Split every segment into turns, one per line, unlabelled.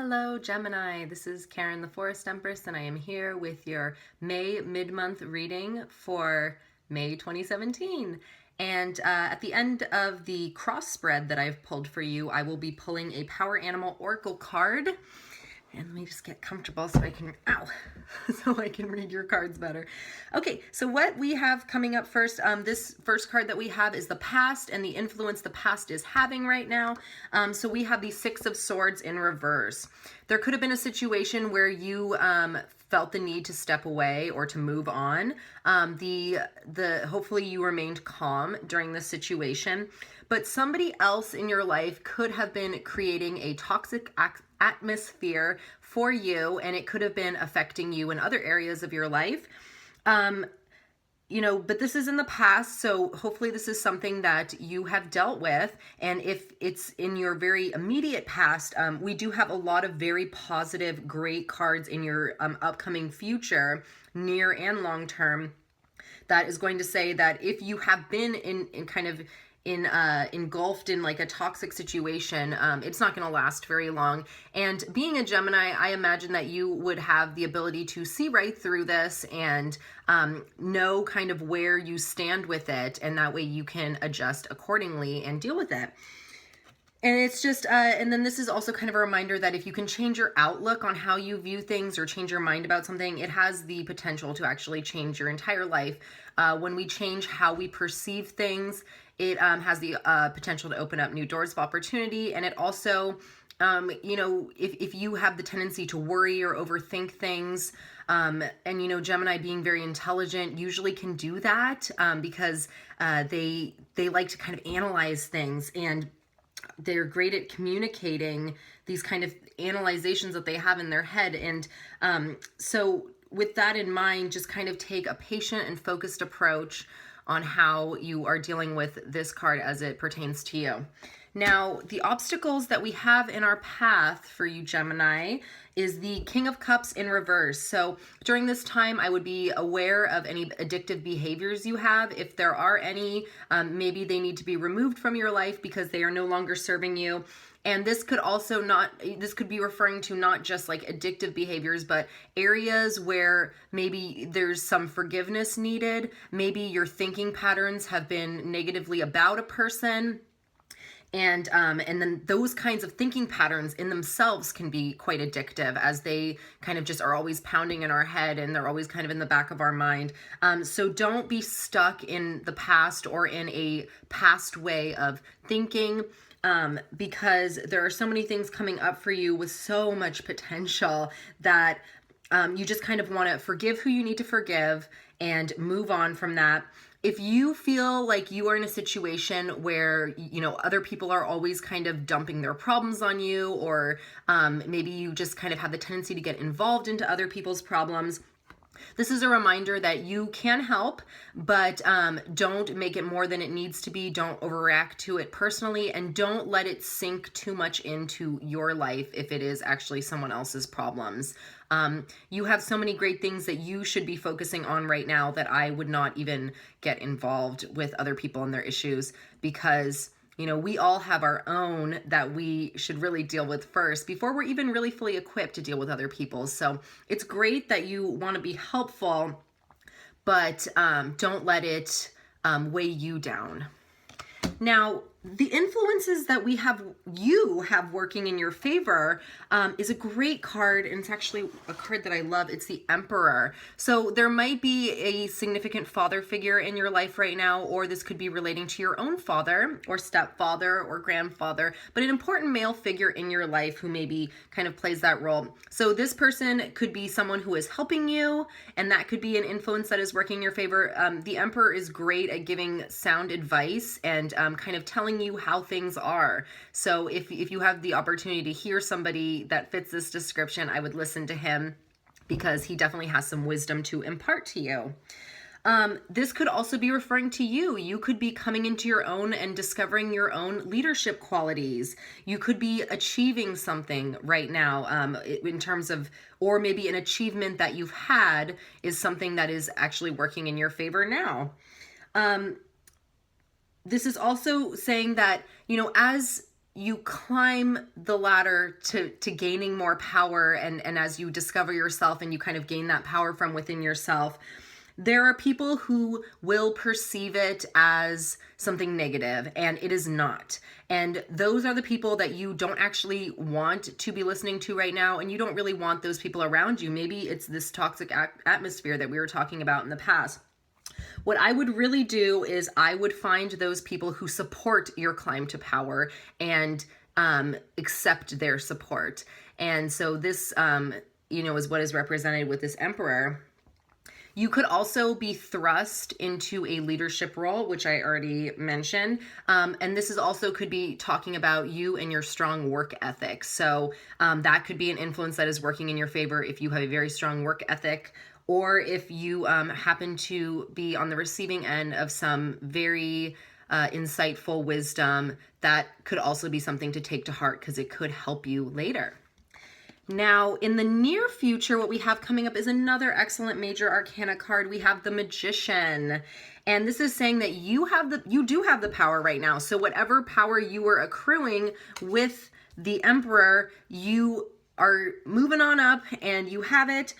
Hello, Gemini. This is Karen the Forest Empress, and I am here with your May mid-month reading for May 2017. And at the end of the cross spread that I've pulled for you, I will be pulling a Power Animal Oracle card. And let me just get comfortable so I can, so I can read your cards better. Okay, so what we have coming up first, this first card that we have is the past and the influence the past is having right now. So we have the Six of Swords in reverse. There could have been a situation where you felt the need to step away or to move on. Hopefully you remained calm during this situation, but somebody else in your life could have been creating a toxic atmosphere for you, and it could have been affecting you in other areas of your life. But this is in the past, so hopefully this is something that you have dealt with. And if it's in your very immediate past, we do have a lot of very positive, great cards in your upcoming future, near and long term, that is going to say that if you have been engulfed in like a toxic situation, it's not going to last very long. And being a Gemini, I imagine that you would have the ability to see right through this and know kind of where you stand with it, and that way you can adjust accordingly and deal with it. And it's just, and then this is also kind of a reminder that if you can change your outlook on how you view things or change your mind about something, it has the potential to actually change your entire life. When we change how we perceive things, it has the potential to open up new doors of opportunity. And it also, if you have the tendency to worry or overthink things, and Gemini being very intelligent usually can do that because they like to kind of analyze things, and they're great at communicating these kind of analyzations that they have in their head. And so with that in mind, just kind of take a patient and focused approach on how you are dealing with this card as it pertains to you. Now, the obstacles that we have in our path for you, Gemini, is the King of Cups in reverse. So during this time, I would be aware of any addictive behaviors you have. If there are any, maybe they need to be removed from your life because they are no longer serving you. And this could also this could be referring to not just like addictive behaviors, but areas where maybe there's some forgiveness needed. Maybe your thinking patterns have been negatively about a person. And then those kinds of thinking patterns in themselves can be quite addictive, as they kind of just are always pounding in our head, and they're always kind of in the back of our mind. So don't be stuck in the past or in a past way of thinking, because there are so many things coming up for you with so much potential that you just kind of want to forgive who you need to forgive and move on from that. If you feel like you are in a situation where, other people are always kind of dumping their problems on you, or maybe you just kind of have the tendency to get involved into other people's problems, this is a reminder that you can help, but don't make it more than it needs to be. Don't overreact to it personally, and don't let it sink too much into your life if it is actually someone else's problems. You have so many great things that you should be focusing on right now that I would not even get involved with other people and their issues, because we all have our own that we should really deal with first before we're even really fully equipped to deal with other people's. So it's great that you want to be helpful, but don't let it weigh you down. Now, the influences that you have working in your favor is a great card, and it's actually a card that I love. It's the Emperor. So there might be a significant father figure in your life right now, or this could be relating to your own father or stepfather or grandfather, but an important male figure in your life who maybe kind of plays that role. So this person could be someone who is helping you, and that could be an influence that is working in your favor. The Emperor is great at giving sound advice and kind of telling you how things are. So if you have the opportunity to hear somebody that fits this description, I would listen to him, because he definitely has some wisdom to impart to you. This could also be referring to you. You could be coming into your own and discovering your own leadership qualities. You could be achieving something right now in terms of, or maybe an achievement that you've had is something that is actually working in your favor now. This is also saying that, as you climb the ladder to gaining more power, and as you discover yourself and you kind of gain that power from within yourself, there are people who will perceive it as something negative, and it is not. And those are the people that you don't actually want to be listening to right now, and you don't really want those people around you. Maybe it's this toxic atmosphere that we were talking about in the past. What I would really do is I would find those people who support your climb to power and accept their support. And so this, is what is represented with this Emperor. You could also be thrust into a leadership role, which I already mentioned. And this is also could be talking about you and your strong work ethic. So that could be an influence that is working in your favor if you have a very strong work ethic, or if you happen to be on the receiving end of some very insightful wisdom. That could also be something to take to heart because it could help you later. Now, in the near future, what we have coming up is another excellent major arcana card. We have the Magician. And this is saying that you do have the power right now. So whatever power you were accruing with the Emperor, you are moving on up and you have it.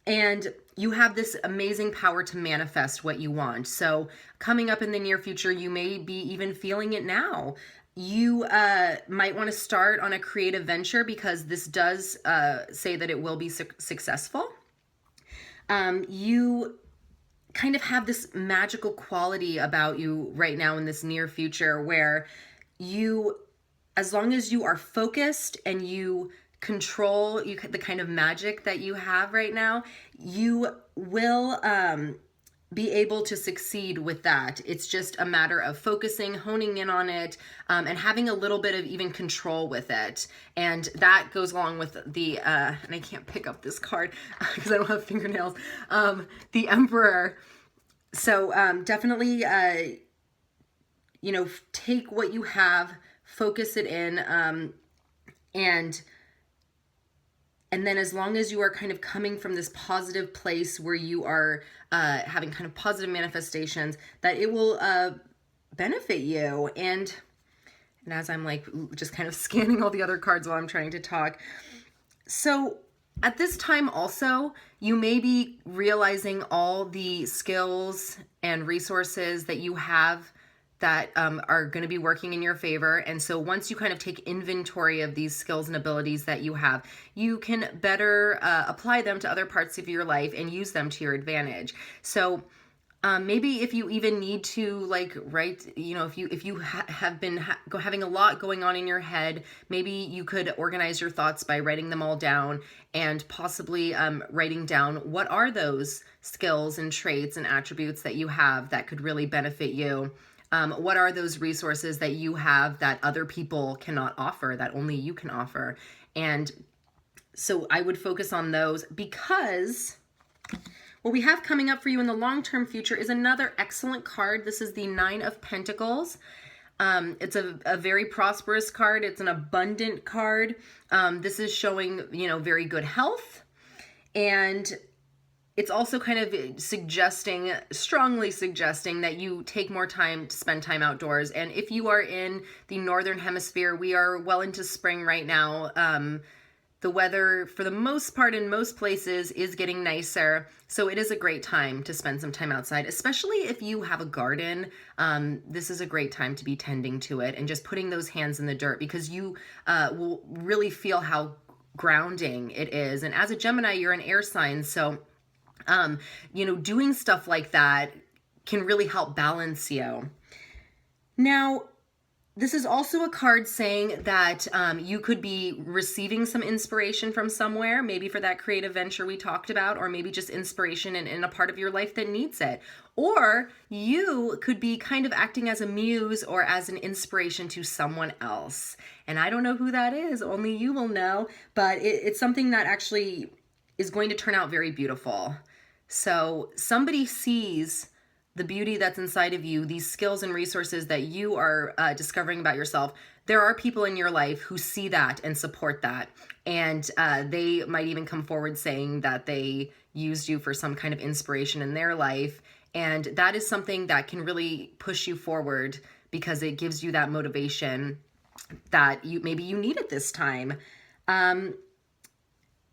And you have this amazing power to manifest what you want. So coming up in the near future, you may be even feeling it now. You might want to start on a creative venture because this does say that it will be successful. You kind of have this magical quality about you right now in this near future where you, as long as you are focused and you control the kind of magic that you have right now, you will be able to succeed with that. It's just a matter of focusing, honing in on it, and having a little bit of even control with it. And that goes along with the, and I can't pick up this card because I don't have fingernails, the Emperor. So definitely, take what you have, focus it in, and then as long as you are kind of coming from this positive place where you are having kind of positive manifestations, that it will benefit you. And as I'm like just kind of scanning all the other cards while I'm trying to talk. So at this time also, you may be realizing all the skills and resources that you have that are going to be working in your favor. And so once you kind of take inventory of these skills and abilities that you have, you can better apply them to other parts of your life and use them to your advantage. So maybe if you even need to write, if you have been having a lot going on in your head, maybe you could organize your thoughts by writing them all down and possibly writing down what are those skills and traits and attributes that you have that could really benefit you. What are those resources that you have that other people cannot offer, that only you can offer? And so I would focus on those because what we have coming up for you in the long-term future is another excellent card. This is the Nine of Pentacles. It's a very prosperous card. It's an abundant card. This is showing, very good health. And it's also kind of strongly suggesting that you take more time to spend time outdoors. And if you are in the Northern Hemisphere, we are well into spring right now. The weather, for the most part, in most places, is getting nicer. So it is a great time to spend some time outside, especially if you have a garden. This is a great time to be tending to it and just putting those hands in the dirt, because you will really feel how grounding it is. And as a Gemini, you're an air sign. So doing stuff like that can really help balance you. Now, this is also a card saying that you could be receiving some inspiration from somewhere, maybe for that creative venture we talked about, or maybe just inspiration in a part of your life that needs it. Or you could be kind of acting as a muse or as an inspiration to someone else. And I don't know who that is, only you will know, but it's something that actually is going to turn out very beautiful. So somebody sees the beauty that's inside of you, these skills and resources that you are discovering about yourself. There are people in your life who see that and support that. And they might even come forward saying that they used you for some kind of inspiration in their life. And that is something that can really push you forward because it gives you that motivation that maybe you need at this time. And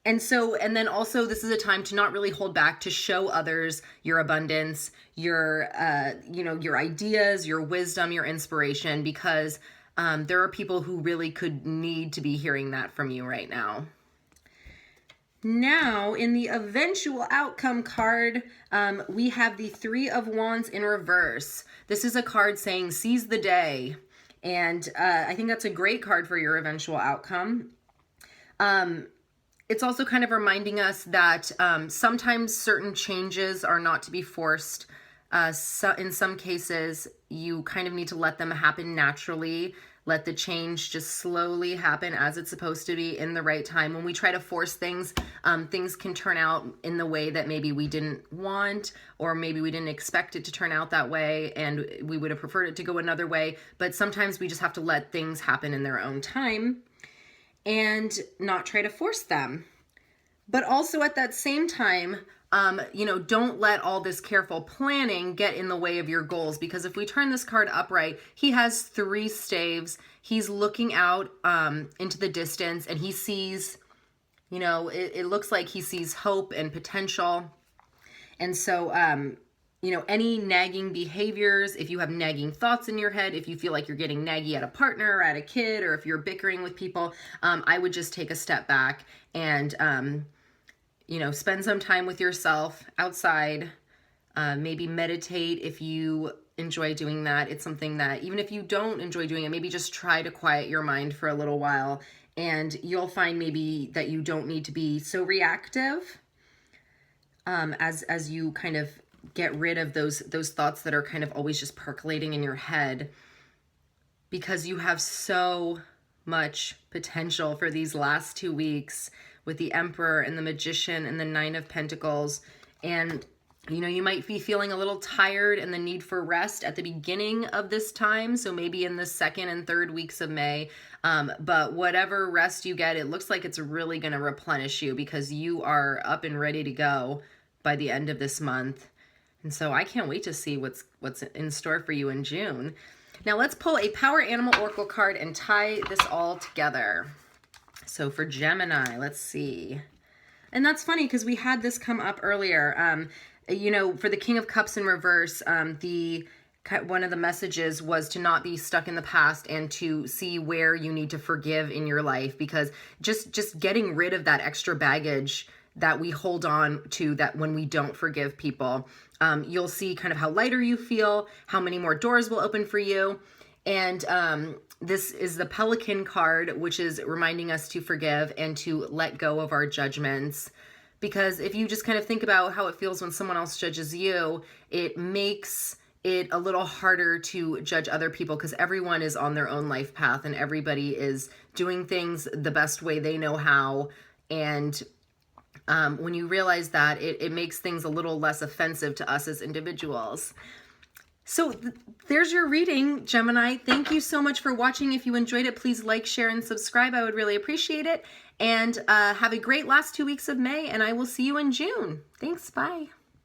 then also this is a time to not really hold back, to show others your abundance, your ideas, your wisdom, your inspiration, because there are people who really could need to be hearing that from you right now. Now, in the eventual outcome card, we have the Three of Wands in reverse. This is a card saying seize the day. And I think that's a great card for your eventual outcome. It's also kind of reminding us that sometimes certain changes are not to be forced. So in some cases, you kind of need to let them happen naturally. Let the change just slowly happen as it's supposed to be in the right time. When we try to force things, things can turn out in the way that maybe we didn't want, or maybe we didn't expect it to turn out that way, and we would have preferred it to go another way. But sometimes we just have to let things happen in their own time and not try to force them. But also at that same time, don't let all this careful planning get in the way of your goals, because if we turn this card upright, he has 3 staves. He's looking out into the distance, and he sees, it looks like he sees hope and potential. And so, any nagging behaviors, if you have nagging thoughts in your head, if you feel like you're getting naggy at a partner or at a kid, or if you're bickering with people, I would just take a step back and, spend some time with yourself outside, maybe meditate if you enjoy doing that. It's something that, even if you don't enjoy doing it, maybe just try to quiet your mind for a little while, and you'll find maybe that you don't need to be so reactive as you kind of get rid of those thoughts that are kind of always just percolating in your head, because you have so much potential for these last 2 weeks with the Emperor and the Magician and the 9 of Pentacles. And, you might be feeling a little tired and the need for rest at the beginning of this time. So maybe in the 2nd and 3rd weeks of May. But whatever rest you get, it looks like it's really going to replenish you, because you are up and ready to go by the end of this month. And so I can't wait to see what's in store for you in June. Now let's pull a Power Animal Oracle card and tie this all together. So for Gemini, let's see. And that's funny because we had this come up earlier. For the King of Cups in reverse, one of the messages was to not be stuck in the past and to see where you need to forgive in your life, because just getting rid of that extra baggage that we hold on to, that when we don't forgive people, you'll see kind of how lighter you feel, how many more doors will open for you. And this is the Pelican card, which is reminding us to forgive and to let go of our judgments. Because if you just kind of think about how it feels when someone else judges you, it makes it a little harder to judge other people, because everyone is on their own life path and everybody is doing things the best way they know how. And when you realize that, it makes things a little less offensive to us as individuals. So there's your reading, Gemini. Thank you so much for watching. If you enjoyed it, please like, share, and subscribe. I would really appreciate it. And have a great last 2 weeks of May, and I will see you in June. Thanks. Bye.